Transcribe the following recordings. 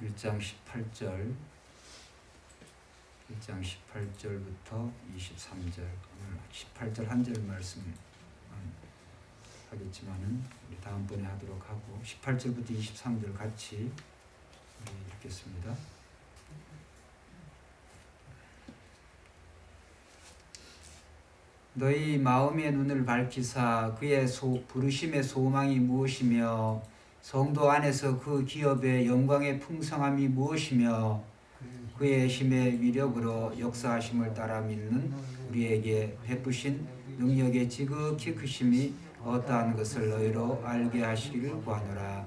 1장 18절 18절부터 23절 오늘 18절 한 절 말씀 하겠지만은 우리 다음번에 하도록 하고 18절부터 23절 같이 읽겠습니다. 너희 마음의 눈을 밝히사 그의 부르심의 소망이 무엇이며 성도 안에서 그 기업의 영광의 풍성함이 무엇이며 그의 힘의 위력으로 역사하심을 따라 믿는 우리에게 베푸신 능력의 지극히 크심이 어떠한 것을 너희로 알게 하시기를 구하노라.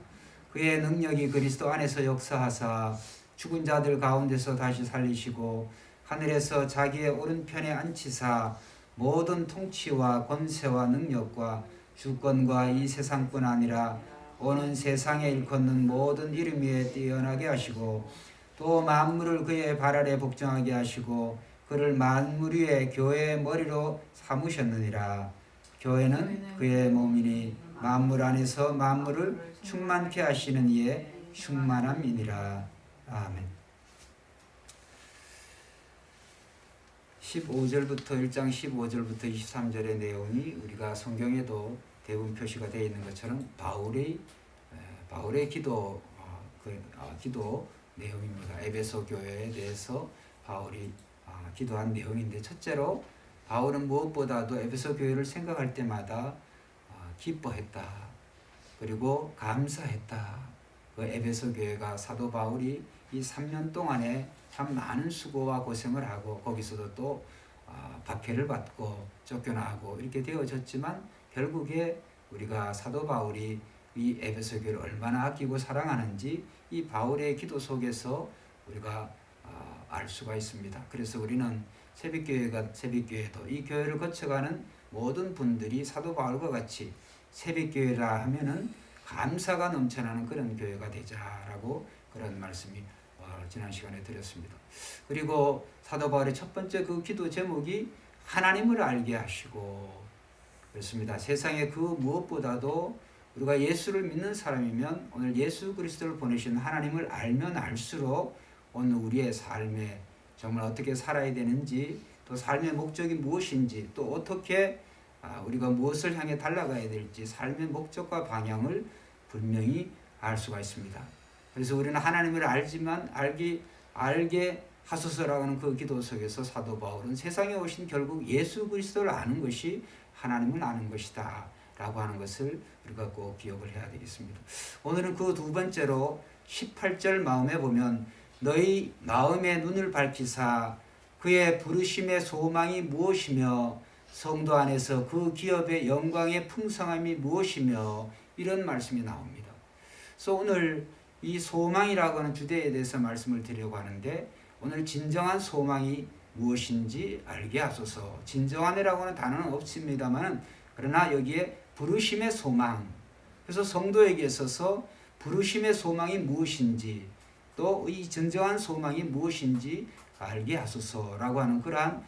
그의 능력이 그리스도 안에서 역사하사 죽은 자들 가운데서 다시 살리시고 하늘에서 자기의 오른편에 앉히사 모든 통치와 권세와 능력과 주권과 이 세상뿐 아니라 오는 세상에 일컫는 모든 이름 위에 뛰어나게 하시고 또 만물을 그의 발 아래 복종하게 하시고 그를 만물 위에 교회의 머리로 삼으셨느니라. 교회는 그의 몸이니 만물 안에서 만물을 충만케 하시는 이의 충만함이니라. 아멘. 15절부터 1장 15절부터 23절의 내용이 우리가 성경에도 대부분 표시가 되어 있는 것처럼 바울의 기도 내용입니다. 에베소 교회에 대해서 바울이 기도한 내용인데, 첫째로 바울은 무엇보다도 에베소 교회를 생각할 때마다 기뻐했다. 그리고 감사했다. 그 에베소 교회가 사도 바울이 이 3년 동안에 참 많은 수고와 고생을 하고 거기서도 또 박해를 받고 쫓겨나고 이렇게 되어졌지만 결국에 우리가 사도 바울이 이 에베소 교회를 얼마나 아끼고 사랑하는지 이 바울의 기도 속에서 우리가 알 수가 있습니다. 그래서 우리는 새벽교회도 이 교회를 거쳐가는 모든 분들이 사도 바울과 같이 새벽교회라 하면은 감사가 넘쳐나는 그런 교회가 되자라고 그런 말씀이 지난 시간에 드렸습니다. 그리고 사도 바울의 첫 번째 그 기도 제목이 하나님을 알게 하시고 그렇습니다. 세상에 그 무엇보다도 우리가 예수를 믿는 사람이면 오늘 예수 그리스도를 보내신 하나님을 알면 알수록 오늘 우리의 삶에 정말 어떻게 살아야 되는지, 또 삶의 목적이 무엇인지, 또 어떻게 우리가 무엇을 향해 달려가야 될지 삶의 목적과 방향을 분명히 알 수가 있습니다. 그래서 우리는 하나님을 알게 하소서라고 하는 그 기도 속에서 사도 바울은 세상에 오신 결국 예수 그리스도를 아는 것이 하나님을 아는 것이다 라고 하는 것을 우리가 꼭 기억을 해야 되겠습니다. 오늘은 그 두 번째로 18절 마음에 보면 너희 마음의 눈을 밝히사 그의 부르심의 소망이 무엇이며 성도 안에서 그 기업의 영광의 풍성함이 무엇이며 이런 말씀이 나옵니다. 그래서 오늘 이 소망이라고 하는 주제에 대해서 말씀을 드리려고 하는데, 오늘 진정한 소망이 무엇인지 알게 하소서. 진정한이라고 하는 단어는 없습니다만 그러나 여기에 부르심의 소망, 그래서 성도에게 있어서 부르심의 소망이 무엇인지 또 이 진정한 소망이 무엇인지 알게 하소서라고 하는 그러한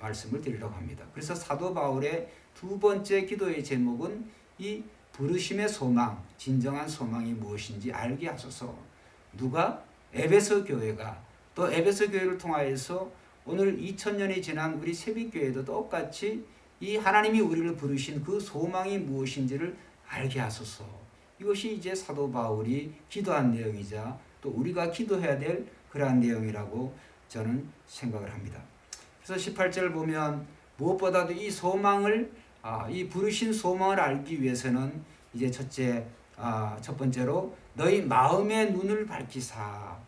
말씀을 드리려고 합니다. 그래서 사도 바울의 두 번째 기도의 제목은 이 부르심의 소망, 진정한 소망이 무엇인지 알게 하소서. 누가? 에베소 교회가. 또 에베소 교회를 통하여서 오늘 2000년이 지난 우리 새벽교회도 똑같이 이 하나님이 우리를 부르신 그 소망이 무엇인지를 알게 하소서. 이것이 이제 사도 바울이 기도한 내용이자 또 우리가 기도해야 될 그러한 내용이라고 저는 생각을 합니다. 그래서 18절을 보면 무엇보다도 이 소망을 이 부르신 소망을 알기 위해서는 이제 첫 번째로 너희 마음의 눈을 밝히사.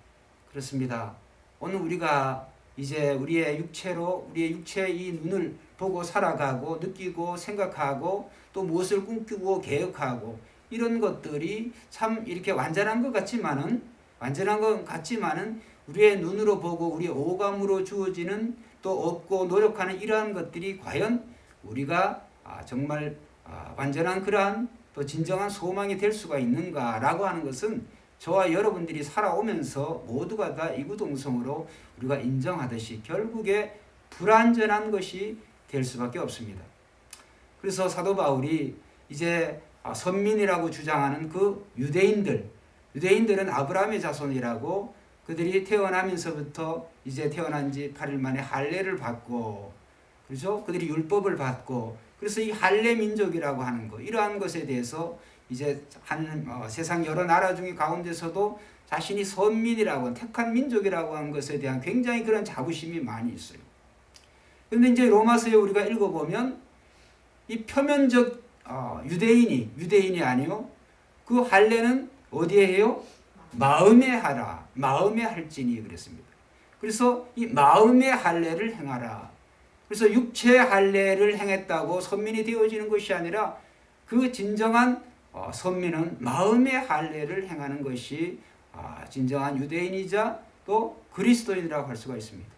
그렇습니다. 오늘 우리가 이제 우리의 육체의 이 눈을 보고 살아가고 느끼고 생각하고 또 무엇을 꿈꾸고 계획하고 이런 것들이 참 이렇게 완전한 것 같지만은 우리의 눈으로 보고 우리의 오감으로 주어지는 또 얻고 노력하는 이러한 것들이 과연 우리가 정말 완전한 그러한 또 진정한 소망이 될 수가 있는가라고 하는 것은 저와 여러분들이 살아오면서 모두가 다 이구동성으로 우리가 인정하듯이 결국에 불완전한 것이 될 수밖에 없습니다. 그래서 사도 바울이 이제 선민이라고 주장하는 그 유대인들, 유대인들은 아브라함의 자손이라고 그들이 태어나면서부터 이제 태어난 지 8일 만에 할례를 받고, 그렇죠? 그들이 율법을 받고, 그래서 이 할례 민족이라고 하는 거, 이러한 것에 대해서 이제 세상 여러 나라 중에 가운데서도 자신이 선민이라고, 택한 민족이라고 하는 것에 대한 굉장히 그런 자부심이 많이 있어요. 그런데 이제 로마서에 우리가 읽어보면 이 표면적 유대인이 아니요, 그 할례는 어디에 해요? 마음에 하라. 마음에 할지니 그랬습니다. 그래서 이 마음의 할례를 행하라. 그래서 육체의 할례를 행했다고 선민이 되어지는 것이 아니라 그 진정한 선민은 마음의 할례를 행하는 것이 진정한 유대인이자 또 그리스도인이라고 할 수가 있습니다.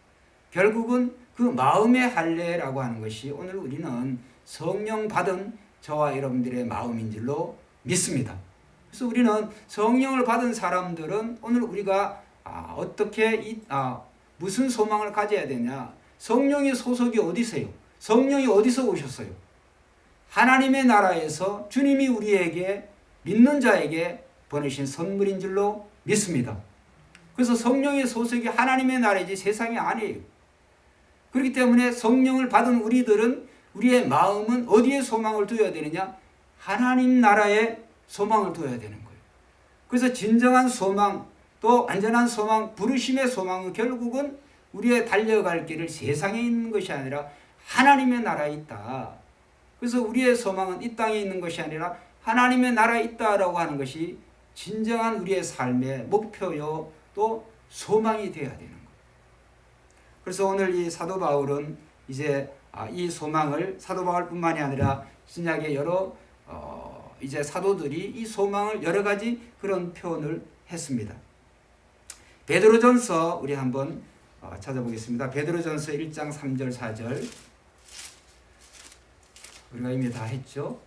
결국은 그 마음의 할례라고 하는 것이 오늘 우리는 성령 받은 저와 여러분들의 마음인 줄로 믿습니다. 그래서 우리는 성령을 받은 사람들은 오늘 우리가 어떻게 무슨 소망을 가져야 되냐? 성령의 소속이 어디세요? 성령이 어디서 오셨어요? 하나님의 나라에서 주님이 우리에게 믿는 자에게 보내신 선물인 줄로 믿습니다. 그래서 성령의 소속이 하나님의 나라이지 세상이 아니에요. 그렇기 때문에 성령을 받은 우리들은 우리의 마음은 어디에 소망을 두어야 되느냐? 하나님 나라에 소망을 두어야 되는 거예요. 그래서 진정한 소망, 또 안전한 소망, 부르심의 소망은 결국은 우리의 달려갈 길을 세상에 있는 것이 아니라 하나님의 나라에 있다. 그래서 우리의 소망은 이 땅에 있는 것이 아니라 하나님의 나라에 있다라고 하는 것이 진정한 우리의 삶의 목표요 또 소망이 되어야 되는 거예요. 그래서 오늘 이 사도 바울은 이제 이 소망을 사도 바울뿐만이 아니라 신약의 여러 이제 사도들이 이 소망을 여러 가지 그런 표현을 했습니다. 베드로전서 우리 한번 찾아보겠습니다. 베드로전서 1장 3절 4절 우리가 이미 다 했죠.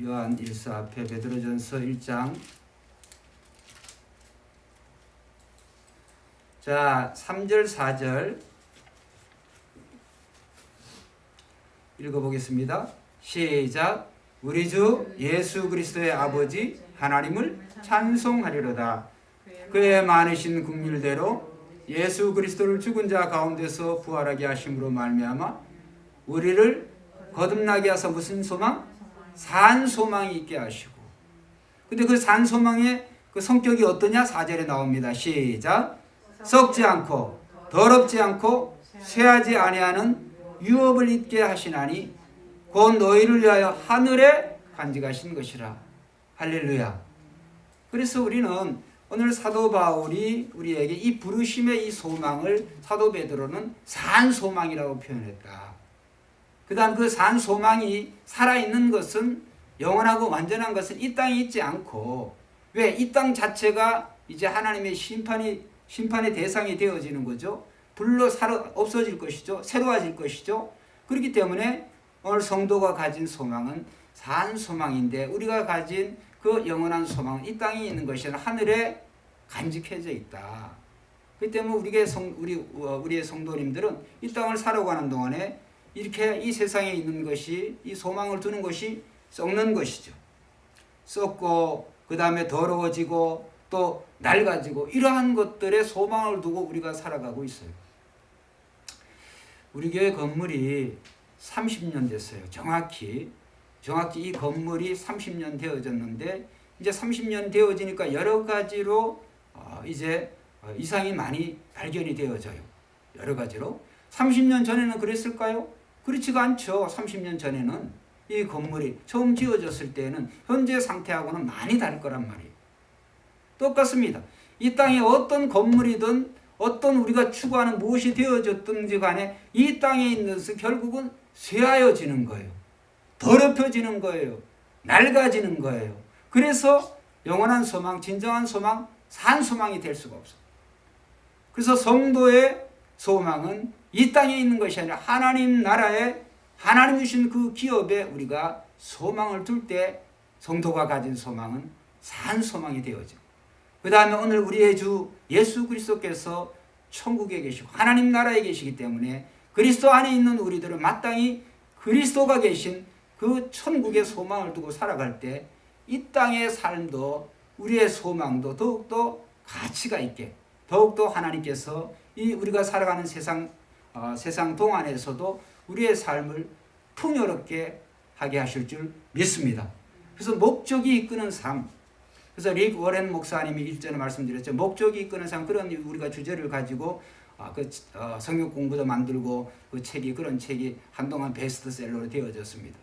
요한 1서 앞에 베드로전서 1장 자 3절 4절 읽어보겠습니다. 시작. 우리 주 예수 그리스도의 아버지 하나님을 찬송하리로다. 그의 많으신 긍휼대로 예수 그리스도를 죽은 자 가운데서 부활하게 하심으로 말미암아 우리를 거듭나게 하사 무슨 소망? 산 소망이 있게 하시고. 근데 그 산 소망의 그 성격이 어떠냐? 4절에 나옵니다. 시작. 썩지 않고 더럽지 않고 쇠하지 아니하는 유업을 있게 하시나니 곧 너희를 위하여 하늘에 간직하신 것이라. 할렐루야. 그래서 우리는 오늘 사도 바울이 우리에게 이 부르심의 이 소망을 사도 베드로는 산 소망이라고 표현했다. 그 다음 그 산 소망이 살아있는 것은 영원하고 완전한 것은 이 땅에 있지 않고, 왜? 이 땅 자체가 이제 하나님의 심판의 대상이 되어지는 거죠. 불로 없어질 것이죠. 새로워질 것이죠. 그렇기 때문에 오늘 성도가 가진 소망은 산 소망인데, 우리가 가진 그 영원한 소망은 이 땅에 있는 것이 아니라 하늘에 간직해져 있다. 그렇기 때문에 우리의 성도님들은 이 땅을 살아가는 동안에 이렇게 이 세상에 있는 것이, 이 소망을 두는 것이 썩는 것이죠. 썩고 그 다음에 더러워지고 또 낡아지고 이러한 것들에 소망을 두고 우리가 살아가고 있어요. 우리 교회 건물이 30년 됐어요. 정확히 이 건물이 30년 되어졌는데, 이제 30년 되어지니까 여러 가지로 이제 이상이 많이 발견이 되어져요. 여러 가지로. 30년 전에는 그랬을까요? 그렇지가 않죠. 30년 전에는 이 건물이 처음 지어졌을 때는 현재 상태하고는 많이 다를 거란 말이에요. 똑같습니다. 이 땅에 어떤 건물이든 어떤 우리가 추구하는 무엇이 되어졌든지 간에 이 땅에 있는 것은 결국은 쇠하여지는 거예요. 더럽혀지는 거예요. 낡아지는 거예요. 그래서 영원한 소망, 진정한 소망, 산 소망이 될 수가 없어요. 그래서 성도의 소망은 이 땅에 있는 것이 아니라 하나님 나라에, 하나님 주신 그 기업에 우리가 소망을 둘 때 성도가 가진 소망은 산 소망이 되어져. 그 다음에 오늘 우리의 주 예수 그리스도께서 천국에 계시고 하나님 나라에 계시기 때문에 그리스도 안에 있는 우리들은 마땅히 그리스도가 계신 그 천국의 소망을 두고 살아갈 때 이 땅의 삶도 우리의 소망도 더욱더 가치가 있게, 더욱더 하나님께서 이 우리가 살아가는 세상 동안에서도 우리의 삶을 풍요롭게 하게 하실 줄 믿습니다. 그래서 목적이 이끄는 삶. 그래서 릭 워렌 목사님이 일전에 말씀드렸죠. 목적이 이끄는 삶, 그런 우리가 주제를 가지고 성경 공부도 만들고 그 책이, 그런 책이 한동안 베스트셀러로 되어졌습니다.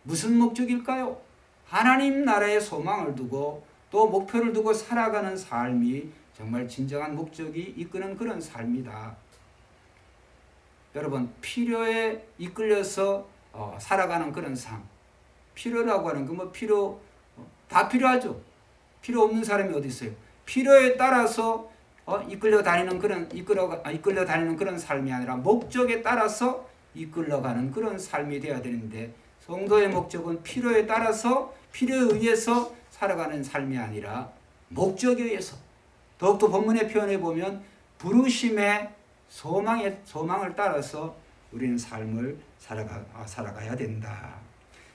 무슨 목적일까요? 하나님 나라의 소망을 두고 또 목표를 두고 살아가는 삶이 정말 진정한 목적이 이끄는 그런 삶이다. 여러분, 필요에 이끌려서 살아가는 그런 삶. 필요라고 하는 거 다 필요하죠. 필요 없는 사람이 어디 있어요? 필요에 따라서 이끌려 다니는 그런 삶이 아니라 목적에 따라서 이끌려가는 그런 삶이 되어야 되는데, 성도의 목적은 필요에 따라서, 필요에 의해서 살아가는 삶이 아니라 목적에 의해서, 더욱더 본문의 표현에 보면 부르심의 소망을 따라서 우리는 삶을 살아가야 된다.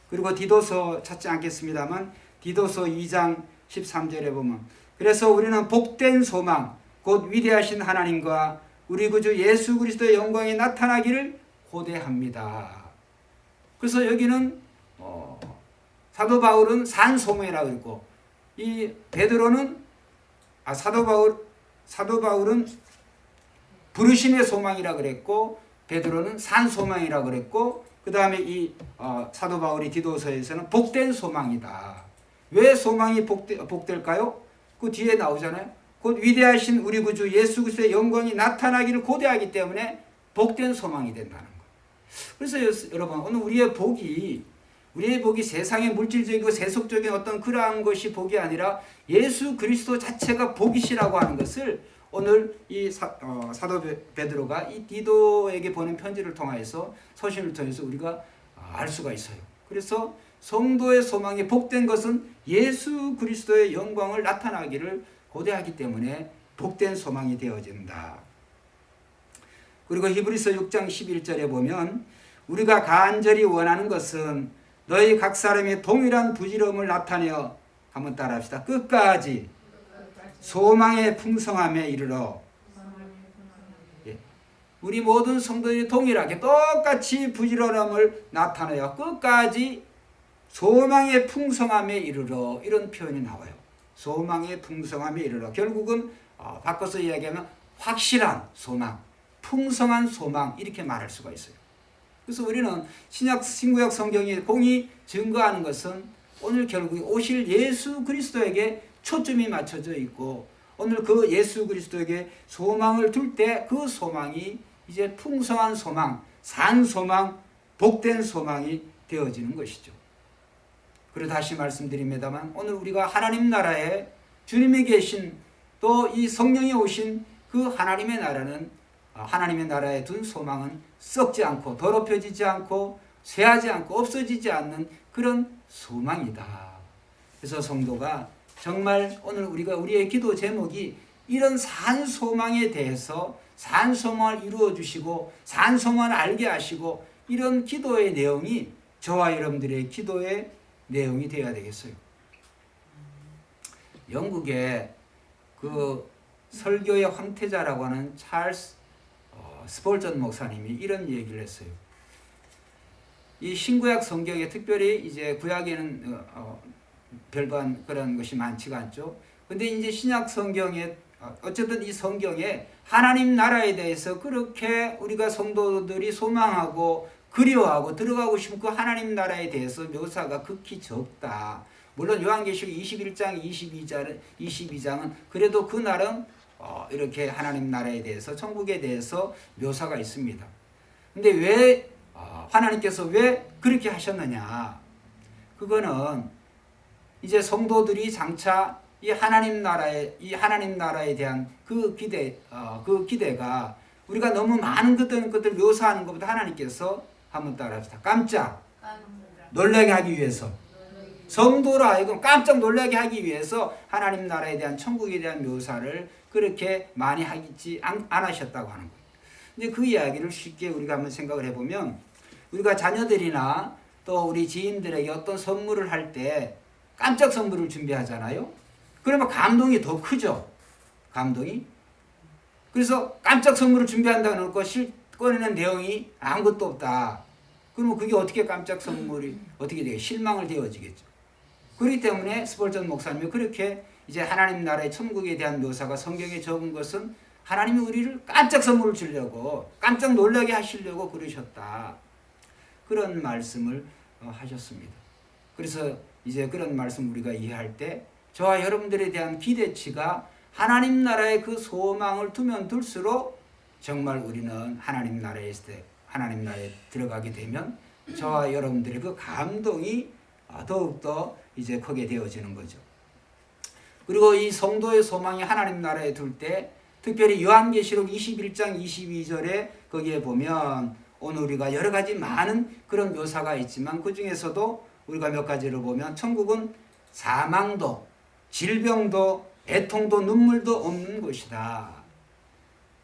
그리고 디도서 찾지 않겠습니다만 디도서 2장 13절에 보면, 그래서 우리는 복된 소망 곧 위대하신 하나님과 우리 구주 예수 그리스도의 영광이 나타나기를 고대합니다. 그래서 여기는 사도 바울은 산소망이라고 했고, 이 베드로는 사도 바울은 부르심의 소망이라 그랬고, 베드로는 산소망이라 그랬고, 그 다음에 이 사도 바울이 디도서에서는 복된 소망이다. 왜 소망이 복될까요? 그 뒤에 나오잖아요. 곧 위대하신 우리 구주 예수 그리스도의 영광이 나타나기를 고대하기 때문에 복된 소망이 된다는 거예요. 그래서 여러분, 오늘 우리의 복이 세상의 물질적이고 세속적인 어떤 그러한 것이 복이 아니라 예수 그리스도 자체가 복이시라고 하는 것을 오늘 이 사도 베드로가 이 디도에게 보낸 편지를 통해서, 서신을 통해서 우리가 알 수가 있어요. 그래서 성도의 소망이 복된 것은 예수 그리스도의 영광을 나타나기를 고대하기 때문에 복된 소망이 되어진다. 그리고 히브리서 6장 11절에 보면, 우리가 간절히 원하는 것은 너희 각 사람의 동일한 부지런함을 나타내어, 한번 따라합시다. 끝까지 소망의 풍성함에 이르러. 우리 모든 성도들이 동일하게 똑같이 부지런함을 나타내어 끝까지 소망의 풍성함에 이르러, 이런 표현이 나와요. 소망의 풍성함에 이르러. 결국은 바꿔서 이야기하면 확실한 소망, 풍성한 소망, 이렇게 말할 수가 있어요. 그래서 우리는 신구약 성경이 공히 증거하는 것은 오늘 결국 오실 예수 그리스도에게 초점이 맞춰져 있고, 오늘 그 예수 그리스도에게 소망을 둘 때 그 소망이 이제 풍성한 소망, 산 소망, 복된 소망이 되어지는 것이죠. 그리고 다시 말씀드립니다만, 오늘 우리가 하나님 나라에 주님이 계신, 또 이 성령이 오신 그 하나님의 나라는, 하나님의 나라에 둔 소망은 썩지 않고 더럽혀지지 않고 쇠하지 않고 없어지지 않는 그런 소망이다. 그래서 성도가 정말 오늘 우리의 기도 제목이 이런 산 소망에 대해서, 산 소망을 이루어 주시고 산 소망을 알게 하시고, 이런 기도의 내용이 저와 여러분들의 기도의 내용이 되어야 되겠어요. 영국의 그 설교의 황태자라고 하는 찰스 스폴전 목사님이 이런 얘기를 했어요. 이 신구약 성경에, 특별히 이제 구약에는 별반 그런 것이 많지가 않죠. 근데 이제 신약 성경에, 어쨌든 이 성경에 하나님 나라에 대해서 그렇게 우리가 성도들이 소망하고 그리워하고 들어가고 싶은 그 하나님 나라에 대해서 묘사가 극히 적다. 물론 요한계시록 21장, 22장은 그래도 그 날은 이렇게 하나님 나라에 대해서, 천국에 대해서 묘사가 있습니다. 근데 왜 하나님께서 왜 그렇게 하셨느냐? 그거는 이제 성도들이 장차 이 하나님 나라에 대한 그 기대가 우리가 너무 많은 것들 묘사하는 것보다 하나님께서, 한번 따라합시다. 깜짝 놀라게 하기 위해서, 성도로 하여금 깜짝 놀라게 하기 위해서 하나님 나라에 대한, 천국에 대한 묘사를 그렇게 많이 하지 않으셨다고 하는 거예요. 이제 그 이야기를 쉽게 우리가 한번 생각을 해보면 우리가 자녀들이나 또 우리 지인들에게 어떤 선물을 할 때 깜짝 선물을 준비하잖아요. 그러면 감동이 더 크죠. 감동이. 그래서 깜짝 선물을 준비한다고 놓고 꺼내는 내용이 아무것도 없다. 그러면 그게 어떻게 깜짝 선물이 어떻게 되게 실망을 되어지겠죠. 그렇기 때문에 스펄전 목사님이 그렇게 이제 하나님 나라의 천국에 대한 묘사가 성경에 적은 것은 하나님이 우리를 깜짝 선물을 주려고 깜짝 놀라게 하시려고 그러셨다. 그런 말씀을 하셨습니다. 그래서 이제 그런 말씀 우리가 이해할 때 저와 여러분들에 대한 기대치가 하나님 나라의 그 소망을 두면 둘수록 정말 우리는 하나님 나라에 들어가게 되면 저와 여러분들의 그 감동이 더욱더 이제 크게 되어지는 거죠. 그리고 이 성도의 소망이 하나님 나라에 둘 때 특별히 요한계시록 21장 22절에 거기에 보면 오늘 우리가 여러 가지 많은 그런 묘사가 있지만 그 중에서도 우리가 몇 가지를 보면 천국은 사망도 질병도 애통도 눈물도 없는 곳이다.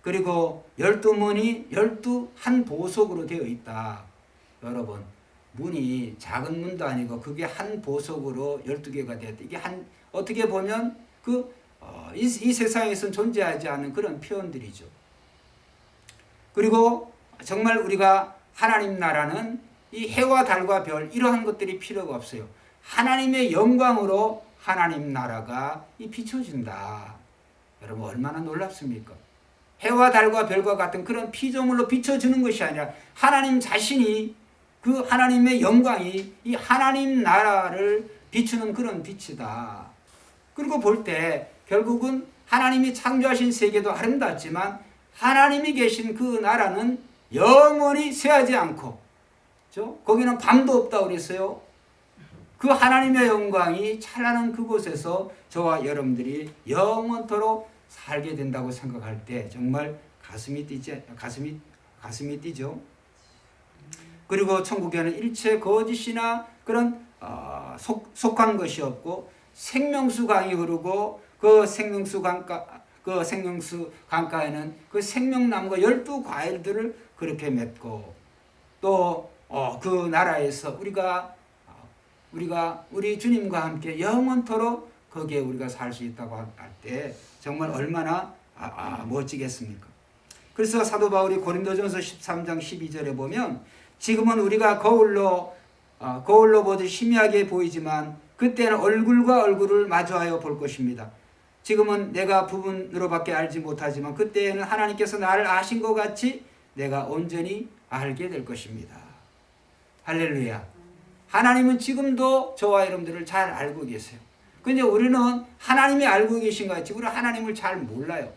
그리고 12문이 12한 보석으로 되어 있다. 여러분 문이 작은 문도 아니고 그게 한 보석으로 12개가 되었다. 이게 어떻게 보면 이 세상에서는 존재하지 않는 그런 표현들이죠. 그리고 정말 우리가 하나님 나라는 이 해와 달과 별 이러한 것들이 필요가 없어요. 하나님의 영광으로 하나님 나라가 비춰진다. 여러분 얼마나 놀랍습니까? 해와 달과 별과 같은 그런 피조물로 비춰주는 것이 아니라 하나님 자신이 그 하나님의 영광이 이 하나님 나라를 비추는 그런 빛이다. 그리고 볼 때 결국은 하나님이 창조하신 세계도 아름답지만 하나님이 계신 그 나라는 영원히 쇠하지 않고 거기는 밤도 없다고 그랬어요. 그 하나님의 영광이 찬란한 그곳에서 저와 여러분들이 영원토록 살게 된다고 생각할 때 정말 가슴이 뛰죠. 그리고 천국에는 일체 거짓이나 그런 속한 것이 없고 생명수 강이 흐르고 그 생명수 강가에는 그 생명나무가 12과일들을 그렇게 맺고 또 그 나라에서 우리 주님과 함께 영원토록 거기에 우리가 살 수 있다고 할 때 정말 얼마나 멋지겠습니까? 그래서 사도 바울이 고린도전서 13장 12절에 보면 지금은 우리가 거울로 보듯 희미하게 보이지만 그때는 얼굴과 얼굴을 마주하여 볼 것입니다. 지금은 내가 부분으로밖에 알지 못하지만 그때에는 하나님께서 나를 아신 것 같이 내가 온전히 알게 될 것입니다. 할렐루야. 하나님은 지금도 저와 여러분들을 잘 알고 계세요. 근데 우리는 하나님이 알고 계신 것 같이 우리 하나님을 잘 몰라요.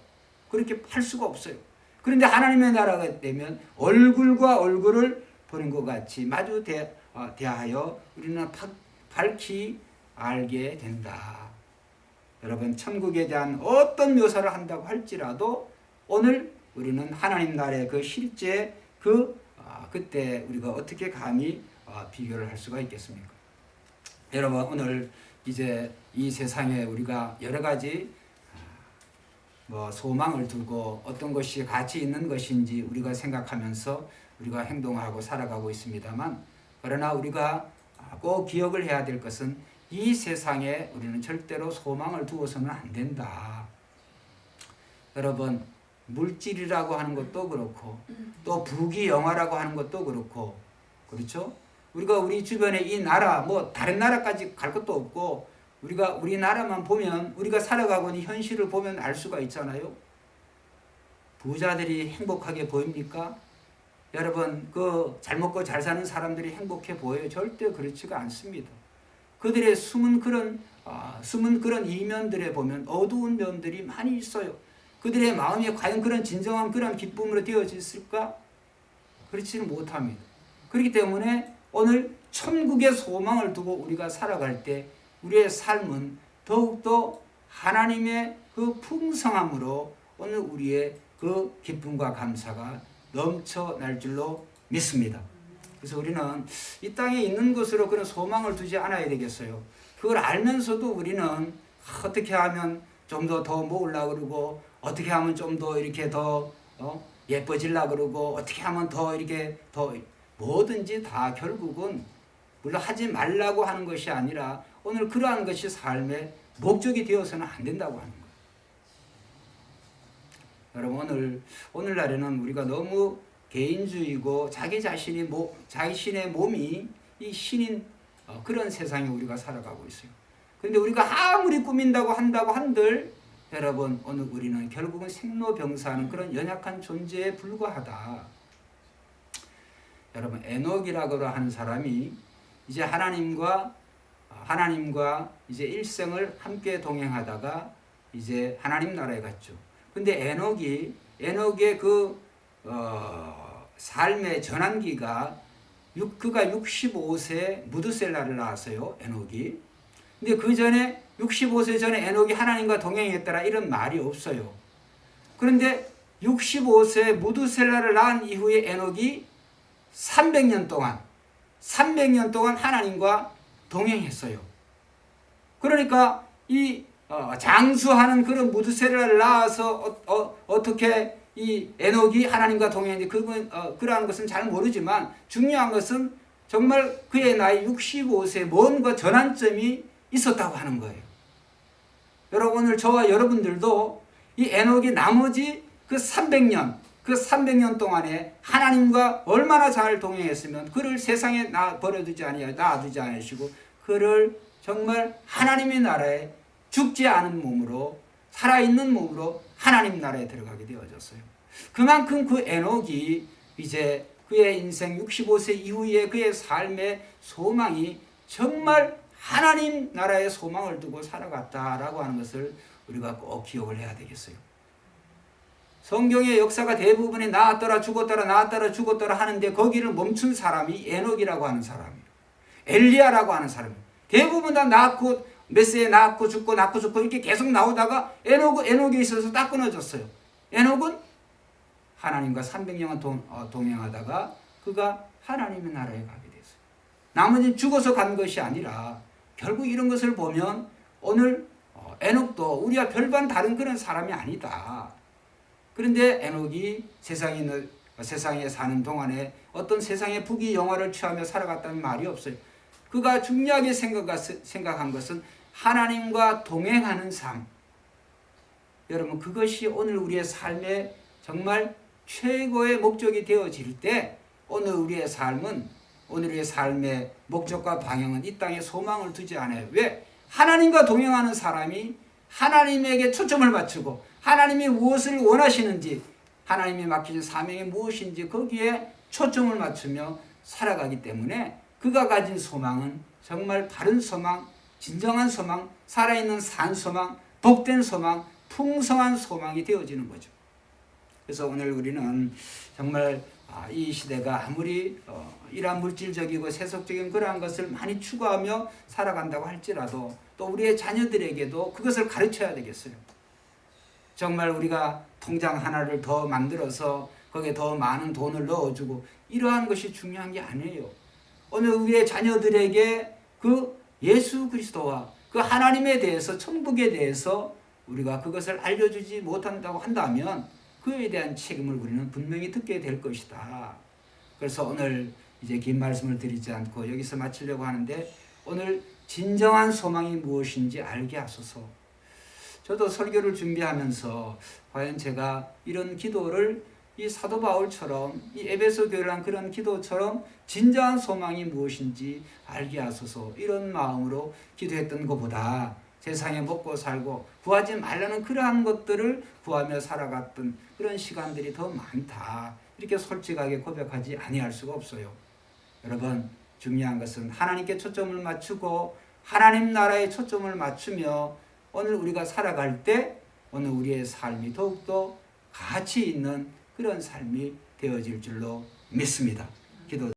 그렇게 할 수가 없어요. 그런데 하나님의 나라가 되면 얼굴과 얼굴을 보는 것 같이 마주 대하여 우리는 밝히 알게 된다. 여러분 천국에 대한 어떤 묘사를 한다고 할지라도 오늘 우리는 하나님 나라의 그 실제 그때 우리가 어떻게 감히 비교를 할 수가 있겠습니까? 여러분 오늘 이제 이 세상에 우리가 여러 가지 소망을 두고 어떤 것이 가치 있는 것인지 우리가 생각하면서 우리가 행동하고 살아가고 있습니다만 그러나 우리가 꼭 기억을 해야 될 것은 이 세상에 우리는 절대로 소망을 두어서는 안 된다. 여러분 물질이라고 하는 것도 그렇고 또 부귀영화라고 하는 것도 그렇고 그렇죠? 우리가 우리 주변에 이 나라 다른 나라까지 갈 것도 없고 우리가 우리나라만 보면 우리가 살아가고 있는 현실을 보면 알 수가 있잖아요. 부자들이 행복하게 보입니까? 여러분 잘 먹고 잘 사는 사람들이 행복해 보여요? 절대 그렇지가 않습니다. 그들의 숨은 그런 이면들에 보면 어두운 면들이 많이 있어요. 그들의 마음이 과연 그런 진정한 그런 기쁨으로 되어졌을까? 그렇지는 못합니다. 그렇기 때문에 오늘 천국의 소망을 두고 우리가 살아갈 때 우리의 삶은 더욱더 하나님의 그 풍성함으로 오늘 우리의 그 기쁨과 감사가 넘쳐날 줄로 믿습니다. 그래서 우리는 이 땅에 있는 것으로 그런 소망을 두지 않아야 되겠어요. 그걸 알면서도 우리는 어떻게 하면 좀 더 모으려고 그러고 어떻게 하면 좀 더 이렇게 더 예뻐질라 그러고 어떻게 하면 더 이렇게 더 뭐든지 다 결국은 물론 하지 말라고 하는 것이 아니라 오늘 그러한 것이 삶의 목적이 되어서는 안 된다고 하는 거예요. 여러분 오늘날에는 우리가 너무 개인주의고 자기 자신의 몸이 이 신인 그런 세상에 우리가 살아가고 있어요. 그런데 우리가 아무리 꾸민다고 한들 여러분 오늘 우리는 결국은 생로병사하는 그런 연약한 존재에 불과하다. 여러분 에녹이라고 하는 사람이 이제 하나님과 이제 일생을 함께 동행하다가 이제 하나님 나라에 갔죠. 근데 에녹의 그 삶의 전환기가 그가 65세 무드셀라를 낳았어요. 에녹이. 근데 그 전에 65세 전에 에녹이 하나님과 동행했더라 이런 말이 없어요. 그런데 65세 무드셀라를 낳은 이후에 에녹이 300년 동안 하나님과 동행했어요. 그러니까 이 장수하는 그런 무드셀라를 낳아서 어떻게 이 에녹이 하나님과 동행했는지 그러한 것은 잘 모르지만 중요한 것은 정말 그의 나이 65세 뭔가 전환점이 있었다고 하는 거예요. 여러분 오늘 저와 여러분들도 이 에녹이 나머지 그 300년 동안에 하나님과 얼마나 잘 동행했으면 그를 세상에 놔두지 않으시고 그를 정말 하나님의 나라에 죽지 않은 몸으로 살아있는 몸으로 하나님 나라에 들어가게 되어졌어요. 그만큼 그 에녹이 이제 그의 인생 65세 이후에 그의 삶의 소망이 정말 하나님 나라의 소망을 두고 살아갔다라고 하는 것을 우리가 꼭 기억을 해야 되겠어요. 성경의 역사가 대부분이 나았더라 죽었더라 하는데 거기를 멈춘 사람이 에녹이라고 하는 사람이에요. 엘리야라고 하는 사람이에요. 대부분 다 낳고 메시에 낳고 죽고 이렇게 계속 나오다가 에녹에 있어서 딱 끊어졌어요. 에녹은 하나님과 300년을 동행하다가 그가 하나님의 나라에 가게 됐어요. 나머지는 죽어서 간 것이 아니라 결국 이런 것을 보면 오늘 에녹도 우리와 별반 다른 그런 사람이 아니다. 그런데 에녹이 세상에 사는 동안에 어떤 세상의 부귀 영화를 취하며 살아갔다는 말이 없어요. 그가 중요하게 생각한 것은 하나님과 동행하는 삶. 여러분 그것이 오늘 우리의 삶의 정말 최고의 목적이 되어질 때 오늘 우리의 삶의 목적과 방향은 이 땅에 소망을 두지 않아요. 왜? 하나님과 동행하는 사람이 하나님에게 초점을 맞추고 하나님이 무엇을 원하시는지 하나님이 맡기신 사명이 무엇인지 거기에 초점을 맞추며 살아가기 때문에 그가 가진 소망은 정말 바른 소망, 진정한 소망, 살아있는 산 소망, 복된 소망, 풍성한 소망이 되어지는 거죠. 그래서 오늘 우리는 정말 이 시대가 아무리 이러한 물질적이고 세속적인 그러한 것을 많이 추구하며 살아간다고 할지라도 또 우리의 자녀들에게도 그것을 가르쳐야 되겠어요. 정말 우리가 통장 하나를 더 만들어서 거기에 더 많은 돈을 넣어주고 이러한 것이 중요한 게 아니에요. 오늘 우리의 자녀들에게 그 예수 그리스도와 그 하나님에 대해서 천국에 대해서 우리가 그것을 알려주지 못한다고 한다면 그에 대한 책임을 우리는 분명히 듣게 될 것이다. 그래서 오늘 이제 긴 말씀을 드리지 않고 여기서 마치려고 하는데 오늘 진정한 소망이 무엇인지 알게 하소서. 저도 설교를 준비하면서 과연 제가 이런 기도를 이 사도 바울처럼 이 에베소 교회란 그런 기도처럼 진정한 소망이 무엇인지 알게 하소서 이런 마음으로 기도했던 것보다 세상에 먹고 살고 구하지 말라는 그러한 것들을 구하며 살아갔던 그런 시간들이 더 많다. 이렇게 솔직하게 고백하지 아니할 수가 없어요. 여러분 중요한 것은 하나님께 초점을 맞추고 하나님 나라에 초점을 맞추며 오늘 우리가 살아갈 때 오늘 우리의 삶이 더욱더 가치 있는 그런 삶이 되어질 줄로 믿습니다. 기도